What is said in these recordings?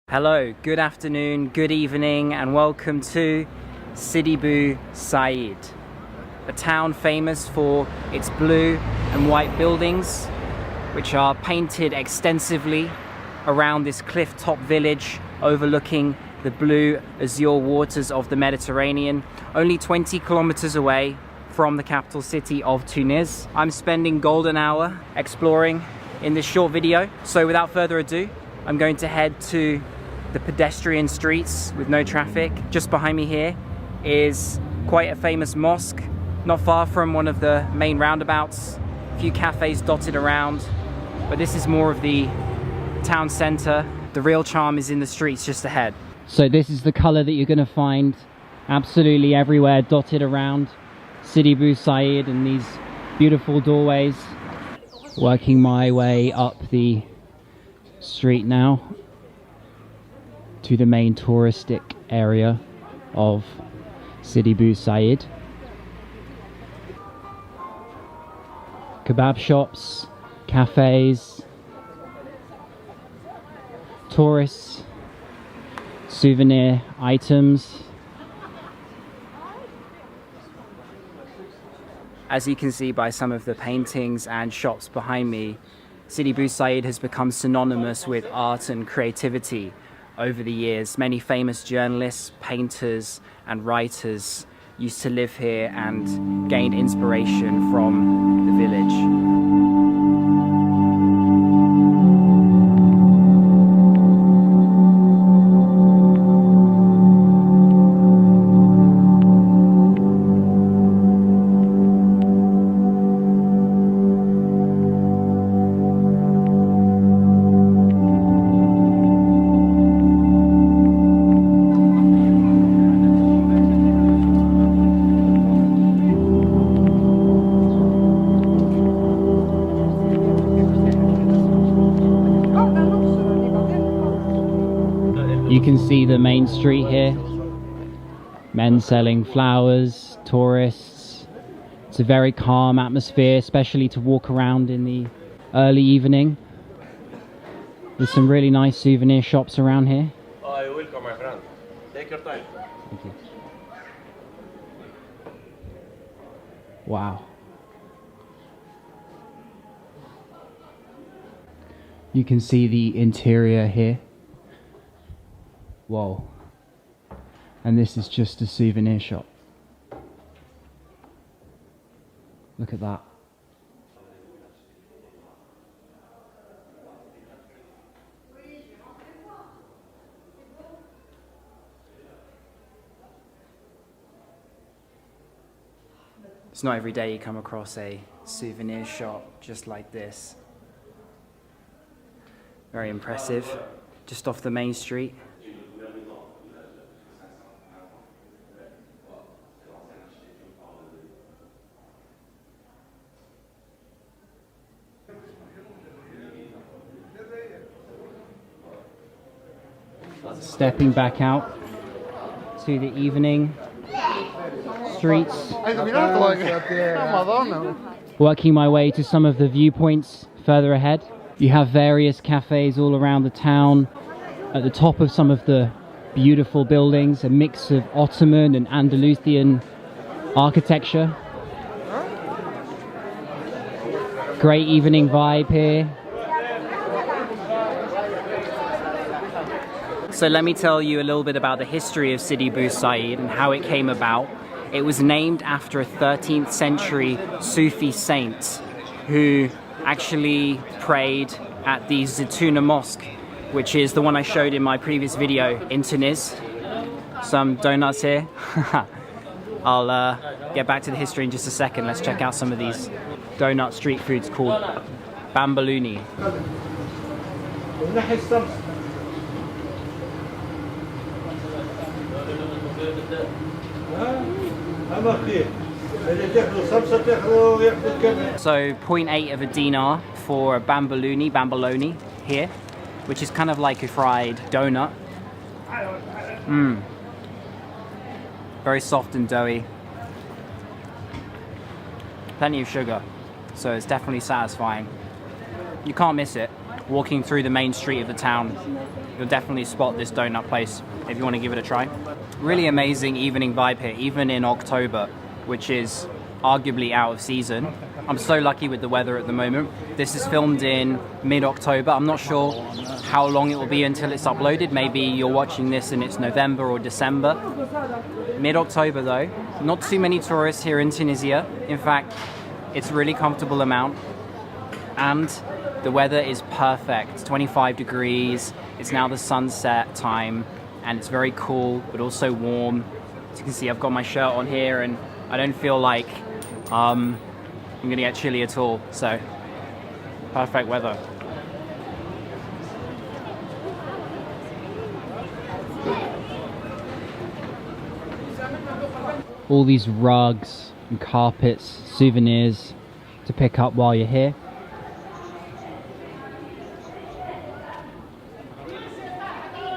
Hello, good afternoon, good evening, and welcome to Sidi Bou Said, a town famous for its blue and white buildings, which are painted extensively around this cliff-top village overlooking the blue azure waters of the Mediterranean, only 20 kilometers away from the capital city of Tunis. I'm spending golden hour exploring in this short video, so without further ado, I'm going to head to the pedestrian streets with no traffic. Just behind me here is quite a famous mosque, not far from one of the main roundabouts. A few cafes dotted around, but this is more of the town center. The real charm is in the streets just ahead. So this is the color that you're going to find absolutely everywhere dotted around Sidi Bou Said and these beautiful doorways. Working my way up the street now to the main touristic area of Sidi Bou Said. Kebab shops, cafes, tourists, souvenir items. As you can see by some of the paintings and shops behind me, Sidi Bou Said has become synonymous with art and creativity over the years. Many famous journalists, painters and writers used to live here and gained inspiration from the village. You can see the main street here, men selling flowers, tourists. It's a very calm atmosphere, especially to walk around in the early evening. There's some really nice souvenir shops around here. Oh, you're welcome, my friend. Take your time. Thank you. Wow. You can see the interior here. Whoa. And this is just a souvenir shop. Look at that. It's not every day you come across a souvenir shop just like this. Very impressive. Just off the main street. Stepping back out to the evening streets, working my way to some of the viewpoints further ahead. You have various cafes all around the town. At the top of some of the beautiful buildings, a mix of Ottoman and Andalusian architecture. Great evening vibe here. So let me tell you a little bit about the history of Sidi Bou Said and how it came about. It was named after a 13th century Sufi saint who actually prayed at the Zitouna Mosque, which is the one I showed in my previous video in Tunis. Some donuts here. I'll get back to the history in just a second. Let's check out some of these donut street foods called bambalouni. So 0.8 of a dinar for a bambalouni here, which is kind of like a fried donut. Very soft and doughy. Plenty of sugar, so it's definitely satisfying. You can't miss it. walking through the main street of the town, you'll definitely spot this donut place if you want to give it a try. Really amazing evening vibe here, even in October, which is arguably out of season. I'm so lucky with the weather at the moment. This is filmed in mid-October. I'm not sure how long it will be until it's uploaded. Maybe you're watching this and it's November or December. Mid-October though, not too many tourists here in Tunisia. In fact, it's a really comfortable amount. And the weather is perfect. It's 25 degrees. It's now the sunset time and it's very cool, but also warm. As you can see, I've got my shirt on here and I don't feel like I'm gonna get chilly at all. So, perfect weather. All these rugs and carpets, souvenirs to pick up while you're here.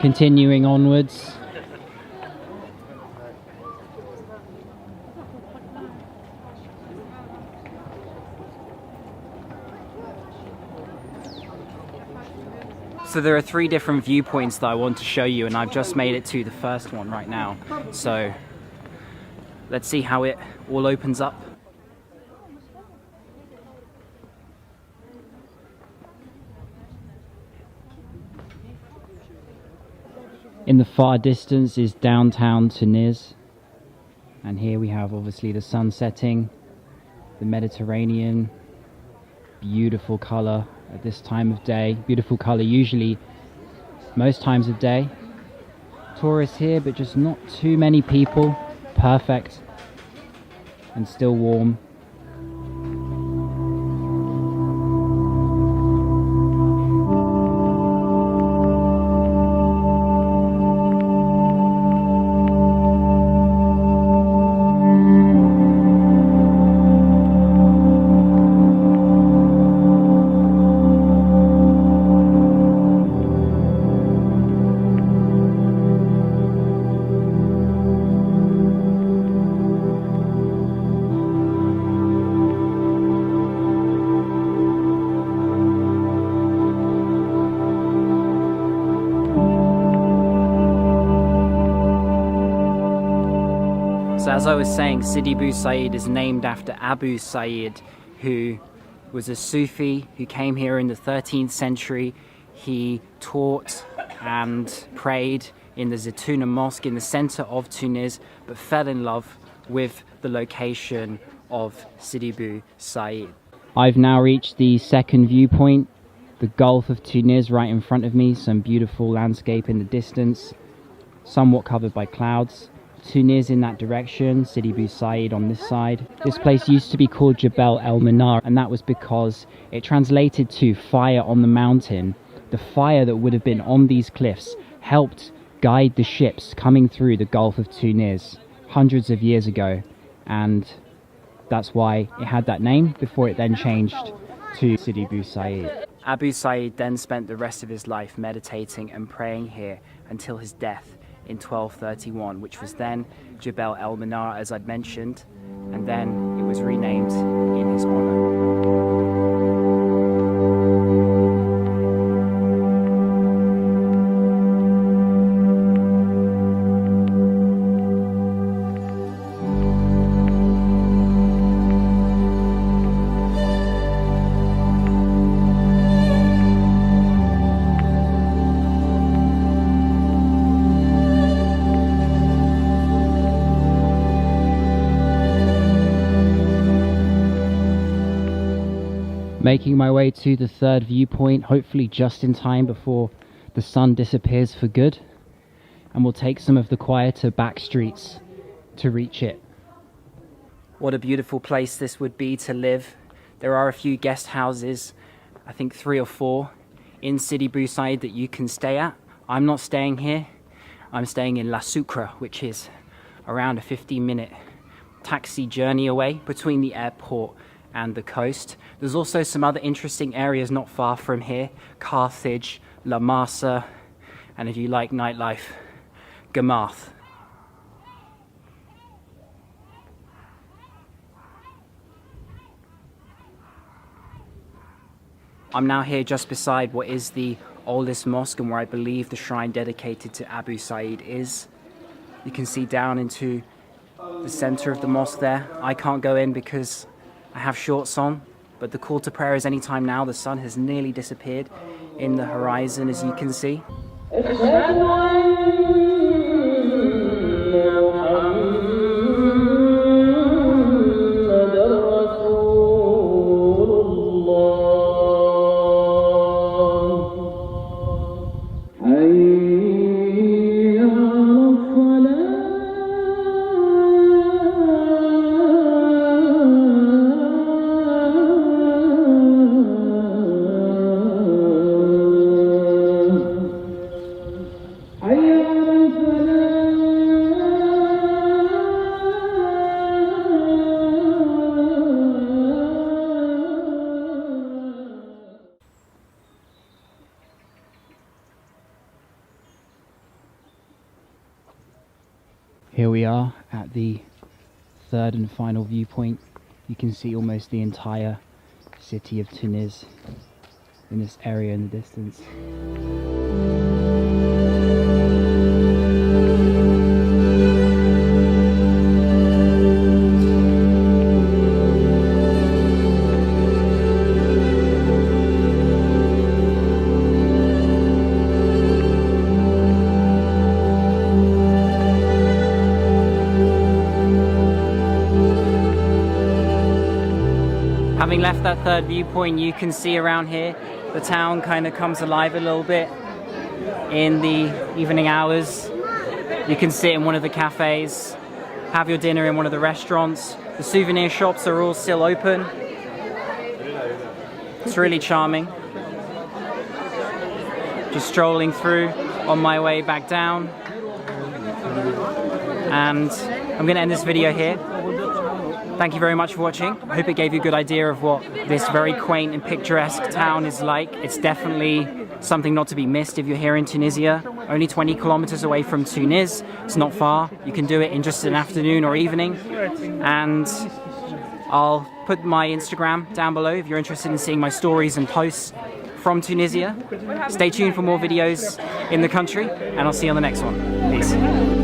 Continuing onwards. So there are 3 different viewpoints that I want to show you, and I've just made it to the first one right now. So let's see how it all opens up. In the far distance is downtown Tunis, and here we have obviously the sun setting, the Mediterranean, beautiful colour at this time of day, beautiful colour usually most times of day. Tourists here, but just not too many people, perfect and still warm. So as I was saying, Sidi Bou Said is named after Bou Said, who was a Sufi who came here in the 13th century. He taught and prayed in the Zitouna Mosque in the center of Tunis, but fell in love with the location of Sidi Bou Said. I've now reached the second viewpoint, the Gulf of Tunis right in front of me, some beautiful landscape in the distance, somewhat covered by clouds. Tunis in that direction, Sidi Bou Said on this side. This place used to be called Jebel El Manar, and that was because it translated to fire on the mountain. The fire that would have been on these cliffs helped guide the ships coming through the Gulf of Tunis hundreds of years ago, and that's why it had that name before it then changed to Sidi Bou Said. Bou Said then spent the rest of his life meditating and praying here until his death in 1231, which was then Jebel El Manar, as I'd mentioned, and then it was renamed in his honor. Making my way to the third viewpoint, hopefully just in time before the sun disappears for good, and we'll take some of the quieter back streets to reach it. What a beautiful place this would be to live. There are a few guest houses, I think 3 or 4, in Sidi Bou Said that you can stay at. I'm not staying here. I'm staying in La Sucre, which is around a 15-minute taxi journey away between the airport and the coast. There's also some other interesting areas not far from here: Carthage, La Masa, and if you like nightlife, Gamath. I'm now here just beside what is the oldest mosque and where I believe the shrine dedicated to Bou Said is. You can see down into the center of the mosque there. I can't go in because I have shorts on, but the call to prayer is anytime now. The sun has nearly disappeared in the horizon, as you can see. Here we are at the third and final viewpoint. You can see almost the entire city of Tunis in this area in the distance. Having left that third viewpoint, you can see around here the town kind of comes alive a little bit in the evening hours. You can sit in one of the cafes, have your dinner in one of the restaurants. The souvenir shops are all still open. It's really charming. Just strolling through on my way back down. And I'm going to end this video here. Thank you very much for watching. I hope it gave you a good idea of what this very quaint and picturesque town is like. It's definitely something not to be missed if you're here in Tunisia. Only 20 kilometers away from Tunis. It's not far. You can do it in just an afternoon or evening. And I'll put my Instagram down below if you're interested in seeing my stories and posts from Tunisia. Stay tuned for more videos in the country, and I'll see you on the next one. Peace.